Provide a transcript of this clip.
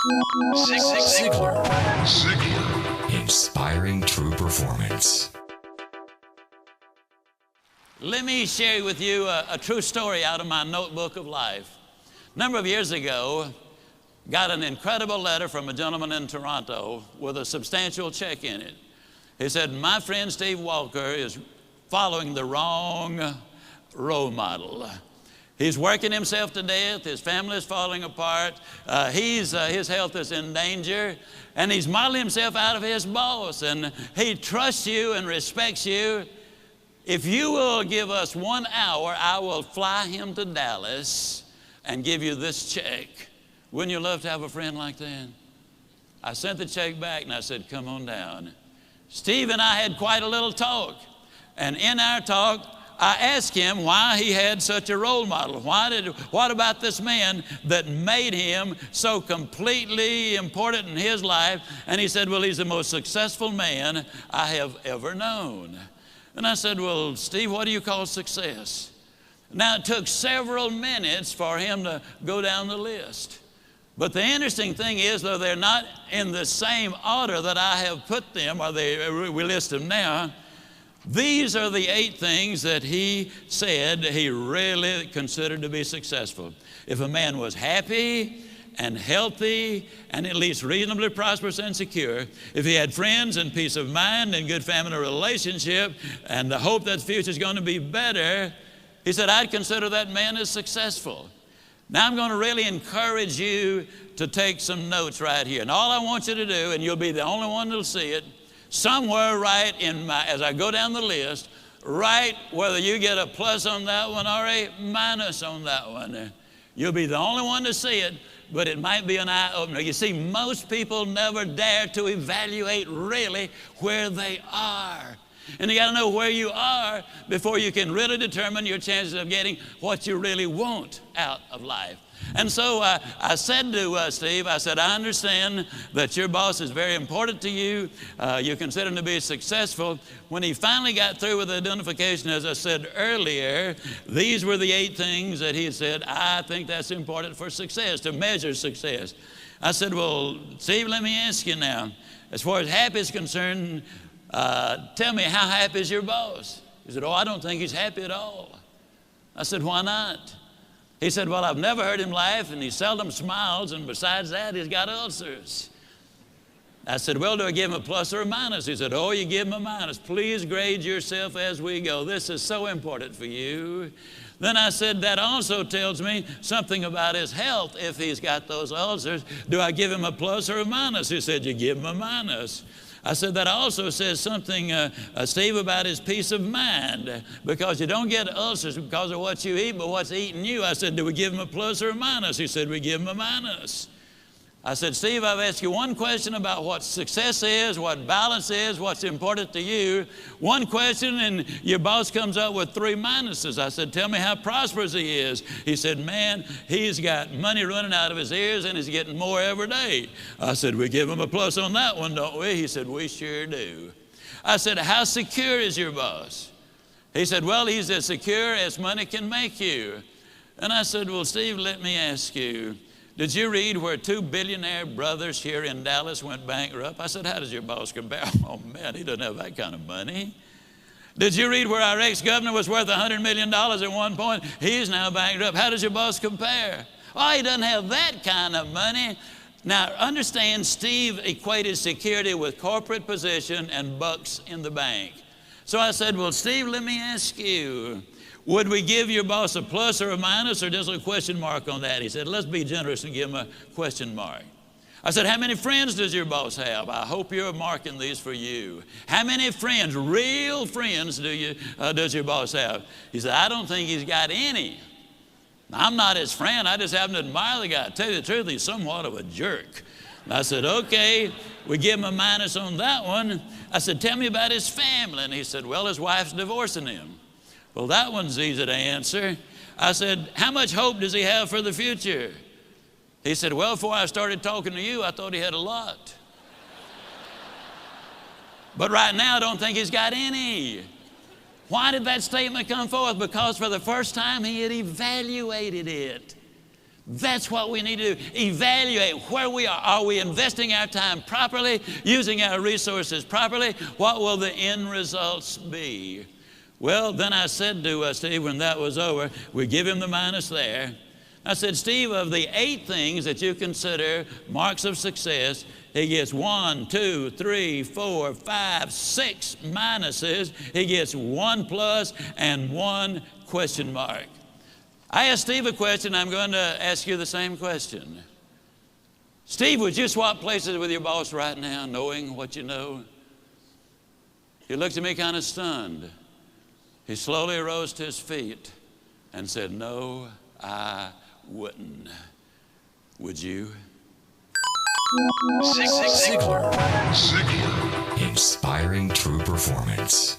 Zig Ziglar. Inspiring true performance. Let me share with you a true story out of my notebook of life. A number of years ago, got an incredible letter from a gentleman in Toronto with a substantial check in it. He said, my friend Steve Walker is following the wrong role model. He's working himself to death. His family is falling apart. His health is in danger. And he's modeling himself out of his boss. And he trusts you and respects you. If you will give us 1 hour, I will fly him to Dallas and give you this check. Wouldn't you love to have a friend like that? I sent the check back and I said, come on down. Steve and I had quite a little talk. And in our talk, I asked him why he had such a role model. What about this man that made him so completely important in his life? And he said, well, he's the most successful man I have ever known. And I said, well, Steve, what do you call success? Now, it took several minutes for him to go down the list. But the interesting thing is, though they're not in the same order that I have put them, or we list them now, these are the 8 things that he said he really considered to be successful. If a man was happy and healthy and at least reasonably prosperous and secure, if he had friends and peace of mind and good family relationship and the hope that the future is going to be better, he said, I'd consider that man as successful. Now I'm going to really encourage you to take some notes right here. And all I want you to do, and you'll be the only one that'll see it, somewhere right as I go down the list, write whether you get a plus on that one or a minus on that one. You'll be the only one to see it, but it might be an eye-opener. You see, most people never dare to evaluate really where they are. And you got to know where you are before you can really determine your chances of getting what you really want out of life. And so I said to Steve, I said, I understand that your boss is very important to you. You consider him to be successful. When he finally got through with the identification, as I said earlier, these were the 8 things that he said, I think that's important for success, to measure success. I said, well, Steve, let me ask you now, as far as happy is concerned, tell me, how happy is your boss? He said, oh, I don't think he's happy at all. I said, why not? He said, well, I've never heard him laugh, and he seldom smiles, and besides that, he's got ulcers. I said, well, do I give him a plus or a minus? He said, oh, you give him a minus. Please grade yourself as we go. This is so important for you. Then I said, that also tells me something about his health if he's got those ulcers. Do I give him a plus or a minus? He said, you give him a minus. I said, that also says something, Steve, about his peace of mind, because you don't get ulcers because of what you eat, but what's eating you. I said, do we give him a plus or a minus? He said, we give him a minus. I said, Steve, I've asked you one question about what success is, what balance is, what's important to you. One question, and your boss comes up with 3 minuses. I said, tell me how prosperous he is. He said, man, he's got money running out of his ears, and he's getting more every day. I said, we give him a plus on that one, don't we? He said, we sure do. I said, how secure is your boss? He said, well, he's as secure as money can make you. And I said, well, Steve, let me ask you, did you read where 2 billionaire brothers here in Dallas went bankrupt? I said, how does your boss compare? Oh, man, he doesn't have that kind of money. Did you read where our ex-governor was worth $100 million at one point? He's now bankrupt. How does your boss compare? Oh, he doesn't have that kind of money. Now, understand, Steve equated security with corporate position and bucks in the bank. So I said, well, Steve, let me ask you, would we give your boss a plus or a minus or just a question mark on that? He said, let's be generous and give him a question mark. I said, how many friends does your boss have? I hope you're marking these for you. How many friends, real friends, does your boss have? He said, I don't think he's got any. I'm not his friend. I just happen to admire the guy. To tell you the truth, he's somewhat of a jerk. And I said, okay, we give him a minus on that one. I said, tell me about his family. And he said, well, his wife's divorcing him. Well, that one's easy to answer. I said, how much hope does he have for the future? He said, well, before I started talking to you, I thought he had a lot. But right now, I don't think he's got any. Why did that statement come forth? Because for the first time, he had evaluated it. That's what we need to do. Evaluate where we are. Are we investing our time properly, using our resources properly? What will the end results be? Well, then I said to Steve when that was over, we give him the minus there. I said, Steve, of the 8 things that you consider marks of success, he gets 1, 2, 3, 4, 5, 6 minuses. He gets 1 plus and 1 question mark. I asked Steve a question. I'm going to ask you the same question. Steve, would you swap places with your boss right now, knowing what you know? He looked at me kind of stunned. He slowly rose to his feet and said, no, I wouldn't. Would you? Zig Ziglar. Inspiring true performance.